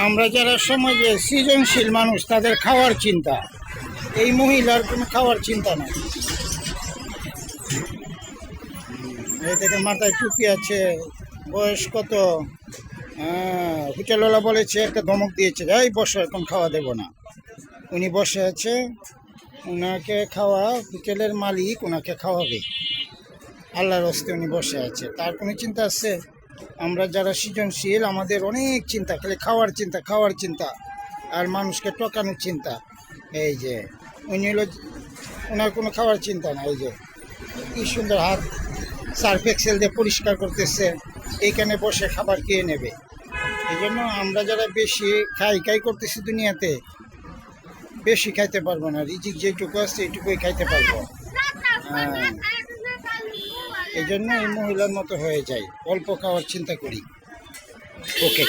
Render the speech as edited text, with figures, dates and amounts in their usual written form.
আমরা যারা সমাজে সৃজনশীল মানুষ তাদের খাওয়ার চিন্তা, এই মহিলার কোনো খাওয়ার চিন্তা নেই। এই থেকে মাথায় টুপি আছে, বয়স কত, হোটেলওয়ালা বলেছে, একটা ধমক দিয়েছে, এই বসো, এখন খাওয়া দেব না। উনি বসে আছে, ওনাকে খাওয়া, হোটেলের মালিক ওনাকে খাওয়াবে, আল্লাহর হস্তে উনি বসে আছে। তার কোনো চিন্তা আছে? আমরা যারা সৃজনশীল আমাদের অনেক চিন্তা, খালি খাওয়ার চিন্তা, খাওয়ার চিন্তা আর মানুষকে টকানোর চিন্তা। এই যে উনি হলো, ওনার কোনো খাওয়ার চিন্তা না। এই যে কি সুন্দর হাত সার্ফ এক্সেল দিয়ে পরিষ্কার করতেছে, এইখানে বসে খাবার খেয়ে নেবে। এই জন্য আমরা যারা বেশি খাই করতেছি দুনিয়াতে, বেশি খাইতে পারবো না। রিজিক যেটুকু আছে এইটুকুই খাইতে পারবো। এই জন্য এই মহিলার মতো হয়ে যায়, অল্প খাওয়ার চিন্তা করি। ওকে।